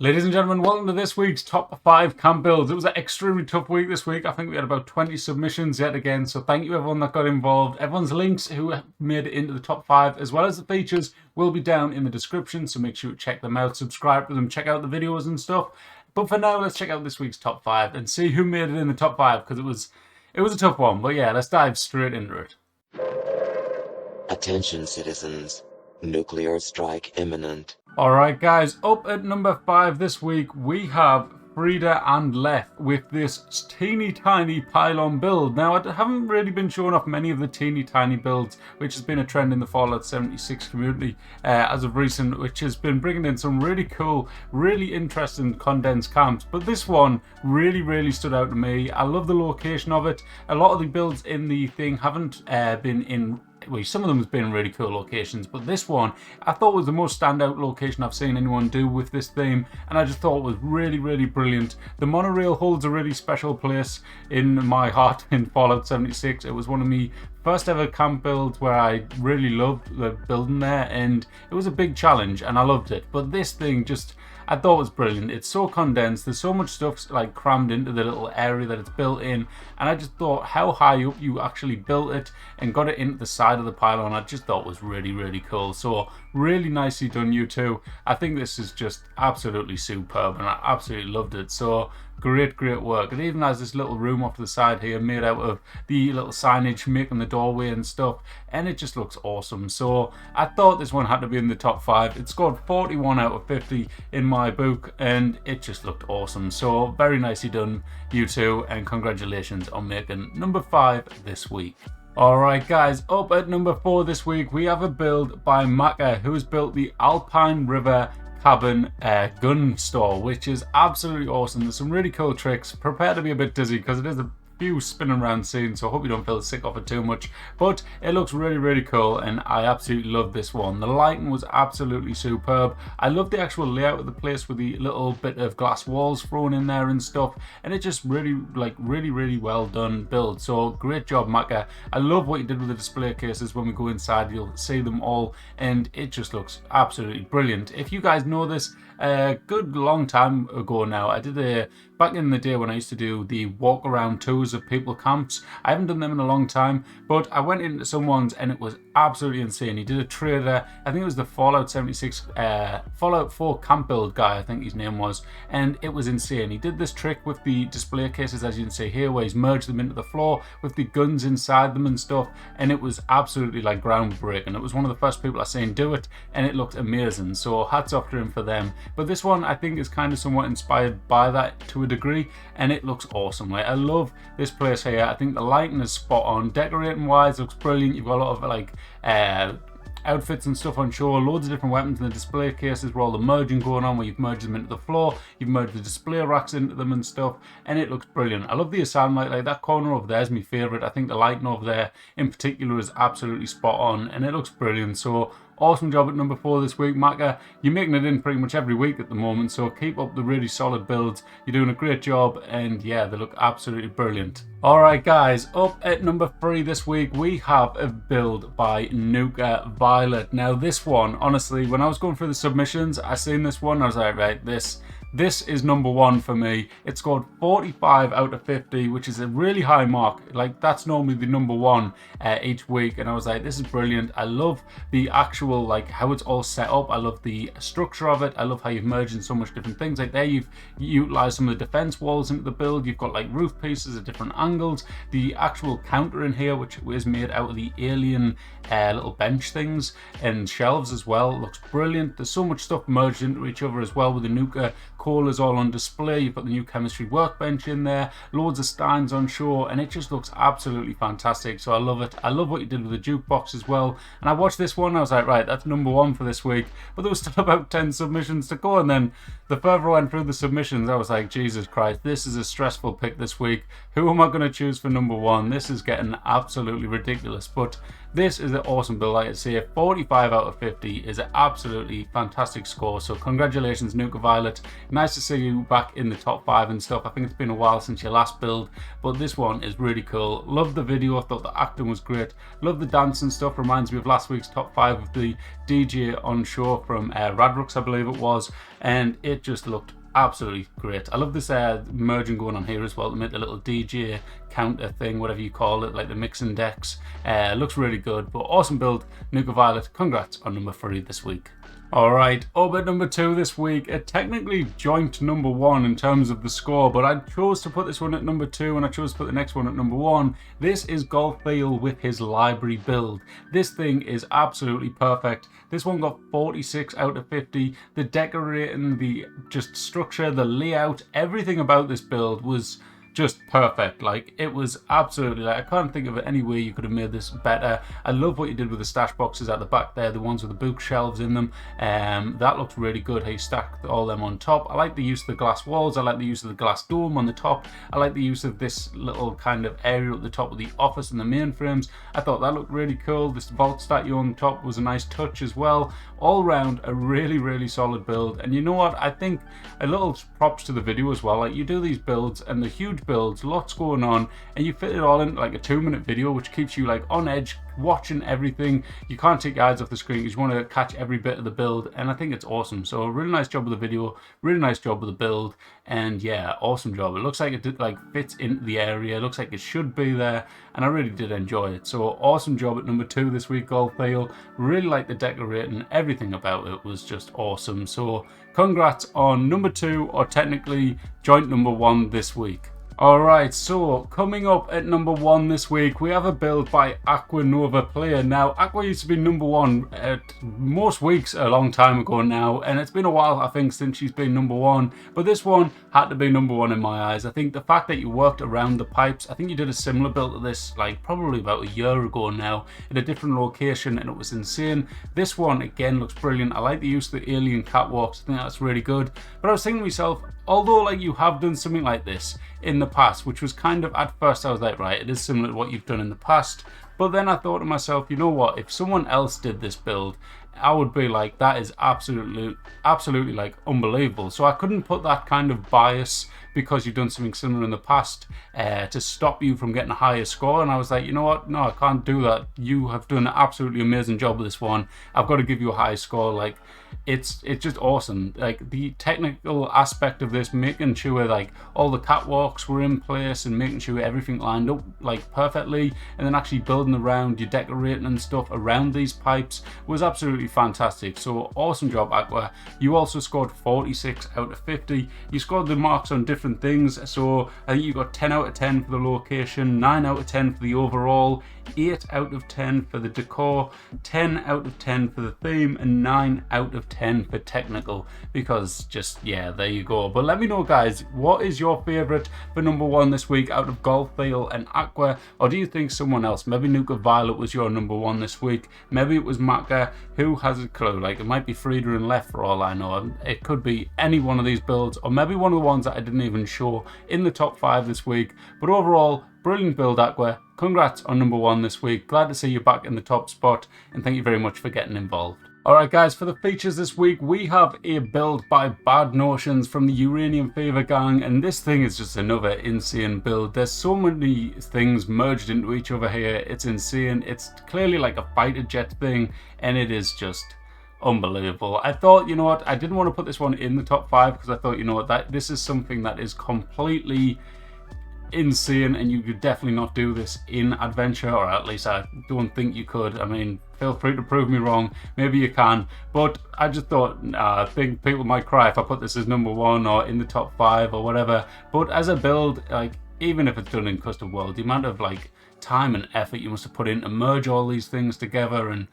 Ladies and gentlemen, welcome to this week's top 5 camp builds. It was an extremely tough week this week. I think we had about 20 submissions yet again, so thank you everyone that got involved. Everyone's links who made it into the top 5 as well as the features will be down in the description, so make sure you check them out, subscribe to them, check out the videos and stuff. But for now, let's check out this week's top 5 and see who made it in the top 5, because it was a tough one. But yeah, let's dive straight into it. Attention citizens, nuclear strike imminent. Alright guys, up at number 5 this week we have Frida and Leth with this teeny tiny pylon build. Now I haven't really been showing off many of the teeny tiny builds, which has been a trend in the Fallout 76 community as of recent, which has been bringing in some really cool, really interesting condensed camps. But this one really stood out to me. I love the location of it. A lot of the builds in the thing haven't been in... Well, some of them have been really cool locations, but this one I thought was the most standout location I've seen anyone do with this theme, and I just thought it was really brilliant. The monorail holds a really special place in my heart in Fallout 76. It was one of my first ever camp builds where I really loved the building there, and it was a big challenge and I loved it. But this thing just, I thought it was brilliant. It's so condensed, there's so much stuff like crammed into the little area that it's built in, and I just thought how high up you actually built it and got it into the side of the pylon, I just thought was really cool. So really nicely done, you two. I think this is just absolutely superb and I absolutely loved it. So great work. It even has this little room off to the side here made out of the little signage making the doorway and stuff, and it just looks awesome. So I thought this one had to be in the top 5. It scored 41 out of 50 in my book and it just looked awesome. So very nicely done, you two, and congratulations on making number 5 this week. Alright guys, up at number 4 this week we have a build by Maka, who has built the Alpine River Cabin gun store, which is absolutely awesome. There's some really cool tricks. Prepare to be a bit dizzy because it is a few spinning around scenes, so I hope you don't feel sick off it too much, but it looks really cool and I absolutely love this one. The lighting was absolutely superb. I love the actual layout of the place with the little bit of glass walls thrown in there and stuff, and it just really well done build. So great job, Maka. I love what you did with the display cases. When we go inside you'll see them all and it just looks absolutely brilliant. If you guys know this, a good long time ago now, I did back in the day when I used to do the walk around tours of people camps. I haven't done them in a long time, but I went into someone's and it was absolutely insane. He did a trader, I think it was the Fallout 76 Fallout 4 camp build guy, I think his name was, and it was insane. He did this trick with the display cases, as you can see here, where he's merged them into the floor with the guns inside them and stuff, and it was absolutely like groundbreaking. It was one of the first people I seen do it and it looked amazing, so hats off to him for them. But this one I think is kind of somewhat inspired by that to a degree, and it looks awesome. Like, I love this place here. I think the lighting is spot on. Decorating wise looks brilliant. You've got a lot of like outfits and stuff on show, loads of different weapons in the display cases where all the merging going on, where you've merged them into the floor, you've merged the display racks into them and stuff, and it looks brilliant. I love the asylum light. Like, that corner over there is my favourite. I think the lighting over there in particular is absolutely spot on and it looks brilliant. So awesome job at number 4 this week, Maka. You're making it in pretty much every week at the moment, so keep up the really solid builds. You're doing a great job, and yeah, they look absolutely brilliant. Alright guys, up at number 3 this week we have a build by Nuka Violet. Now this one, honestly, when I was going through the submissions, I seen this one, I was like, right, this is number 1 for me. It scored 45 out of 50, which is a really high mark. Like, that's normally the number 1 each week, and I was like, this is brilliant. I love the actual, like, how it's all set up. I love the structure of it. I love how you've merged in so much different things. Like, there you've utilized some of the defense walls into the build. You've got like roof pieces at different angles. The actual counter in here, which is made out of the alien little bench things and shelves as well, looks brilliant. There's so much stuff merged into each other as well, with the Nuka colas all on display. You've got the new chemistry workbench in there, loads of steins on show, and it just looks absolutely fantastic. So I love it. I love what you did with the jukebox as well. And I watched this one, I was like, right, that's number 1 for this week. But there was still about 10 submissions to go, and then the further I went through the submissions, I was like, Jesus Christ, this is a stressful pick this week. Who am I going to choose for number 1? This is getting absolutely ridiculous. But This is an awesome build. Like I say, 45 out of 50 is an absolutely fantastic score. So congratulations, Nuka Violet. Nice to see you back in the top 5 and stuff. I think it's been a while since your last build, but this one is really cool. Love the video. I thought the acting was great. Love the dance and stuff. Reminds me of last week's top 5 of the DJ on show from Radrux, I believe it was, and it just looked absolutely great. I love this merging going on here as well to make the little DJ counter thing, whatever you call it, like the mixing decks. Looks really good, but awesome build, Nuka Violet. Congrats on number 3 this week. Alright, up at number 2 this week, a technically joint number 1 in terms of the score, but I chose to put this one at number 2 and I chose to put the next one at number 1. This is Golfeel with his library build. This thing is absolutely perfect. This one got 46 out of 50. The decorating, the just structure, the layout, everything about this build was just perfect. Like, it was absolutely, like, I can't think of any way you could have made this better. I love what you did with the stash boxes at the back there, the ones with the bookshelves in them. That looks really good, how you stacked all them on top. I like the use of the glass walls. I like the use of the glass dome on the top. I like the use of this little kind of area at the top of the office and the mainframes. I thought that looked really cool. This vault statue on top was a nice touch as well. All round, a really, really solid build. And you know what? I think a little props to the video as well. Like, you do these builds and the huge builds, lots going on, and you fit it all in like a 2-minute video, which keeps you like on edge, watching everything. You can't take your eyes off the screen because you want to catch every bit of the build, and I think it's awesome. So really nice job with the video, really nice job with the build, and yeah, awesome job. It looks like it did, like, fits into the area, it looks like it should be there, and I really did enjoy it. So awesome job at number 2 this week, Golfeel. Really like the decorating, everything about it was just awesome. So congrats on number 2, or technically joint number 1 this week. Alright, so coming up at number 1 this week, we have a build by Aqua Nova Player. Now, Aqua used to be number 1 at most weeks a long time ago now, and it's been a while, I think, since she's been number 1, but this one had to be number 1 in my eyes. I think the fact that you worked around the pipes, I think you did a similar build to this, like, probably about a year ago now, at a different location, and it was insane. This one, again, looks brilliant. I like the use of the alien catwalks. I think that's really good, but I was thinking to myself, although, like, you have done something like this in the past, which was kind of, at first I was like, right, it is similar to what you've done in the past, but then I thought to myself, you know what, if someone else did this build, I would be like, that is absolutely like unbelievable. So I couldn't put that kind of bias because you've done something similar in the past to stop you from getting a higher score. And I was like, you know what, no, I can't do that. You have done an absolutely amazing job with this one. I've got to give you a high score. Like, it's just awesome. Like, the technical aspect of this, making sure like all the catwalks were in place and making sure everything lined up like perfectly, and then actually building around your decorating and stuff around these pipes was absolutely fantastic. So awesome job, Aqua. You also scored 46 out of 50. You scored the marks on different things, so I think you got 10 out of 10 for the location, 9 out of 10 for the overall, 8 out of 10 for the decor, 10 out of 10 for the theme, and 9 out of 10 for technical, because just, yeah, there you go. But let me know, guys, what is your favorite for number 1 this week out of Golfeel and Aqua, or do you think someone else, maybe Nuka Violet was your number 1 this week, maybe it was Maka, who has a clue? Like, it might be Frida and Left for all I know. It could be any one of these builds, or maybe one of the ones that I didn't even show in the top 5 this week. But overall, brilliant build, Aqua. Congrats on number 1 this week. Glad to see you back in the top spot, and thank you very much for getting involved. Alright guys, for the features this week, we have a build by Bad Notions from the Uranium Fever gang, and this thing is just another insane build. There's so many things merged into each other here, it's insane. It's clearly like a fighter jet thing, and it is just unbelievable. I thought, you know what, I didn't want to put this one in the top 5 because I thought, you know what, that this is something that is completely insane, and you could definitely not do this in adventure, or at least I don't think you could. I mean, feel free to prove me wrong, maybe you can, but I just thought, I think people might cry if I put this as number 1 or in the top 5 or whatever. But as a build, like, even if it's done in custom world, the amount of like time and effort you must have put in to merge all these things together and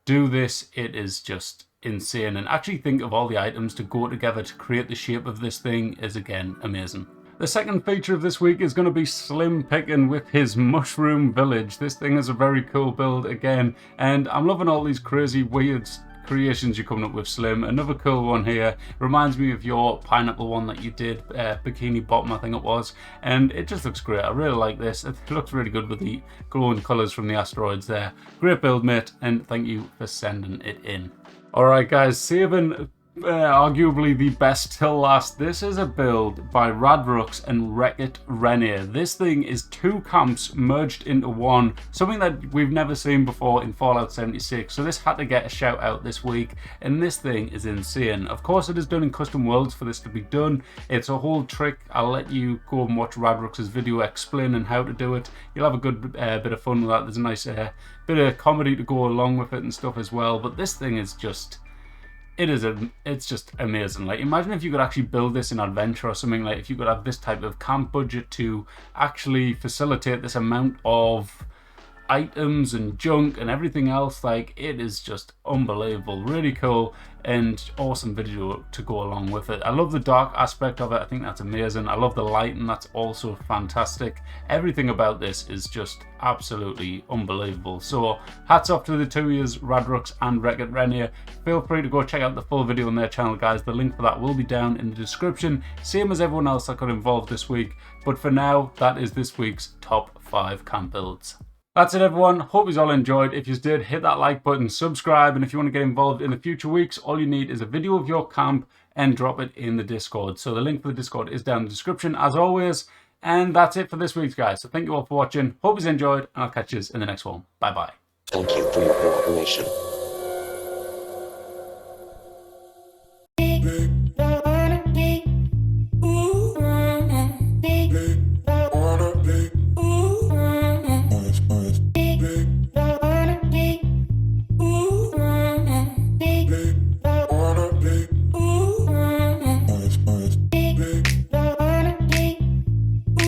do this, it is just insane. And actually think of all the items to go together to create the shape of this thing is, again, amazing. The second feature of this week is going to be Slim Pickin' with his Mushroom Village. This thing is a very cool build again, and I'm loving all these crazy weird creations you're coming up with, Slim. Another cool one here. Reminds me of your pineapple one that you did, Bikini Bottom, I think it was. And it just looks great. I really like this. It looks really good with the glowing colours from the asteroids there. Great build, mate, and thank you for sending it in. Alright guys, saving arguably the best till last. This is a build by Radrux and Wreck-It Renier. This thing is two camps merged into one, something that we've never seen before in Fallout 76, so this had to get a shout out this week, and this thing is insane. Of course it is done in custom worlds for this to be done. It's a whole trick. I'll let you go and watch Radrux's video explaining how to do it. You'll have a good bit of fun with that. There's a nice bit of comedy to go along with it and stuff as well, but this thing is just... it's just amazing. Like, imagine if you could actually build this in Adventure or something, like if you could have this type of camp budget to actually facilitate this amount of items and junk and everything else. Like, it is just unbelievable, really cool, and awesome video to go along with it. I love the dark aspect of it. I think that's amazing. I love the lighting. That's also fantastic. Everything about this is just absolutely unbelievable. So hats off to the two years, Radrux and Wreck-It Renier. Feel free to go check out the full video on their channel, guys. The link for that will be down in the description, same as everyone else that got involved this week. But for now, that is this week's top 5 camp builds. That's it, everyone. Hope you all enjoyed. If you did, hit that like button, subscribe, and if you want to get involved in the future weeks, all you need is a video of your camp and drop it in the Discord. So the link for the Discord is down in the description, as always. And that's it for this week, guys. So thank you all for watching. Hope you enjoyed, and I'll catch you in the next one. Bye-bye. Thank you for your cooperation.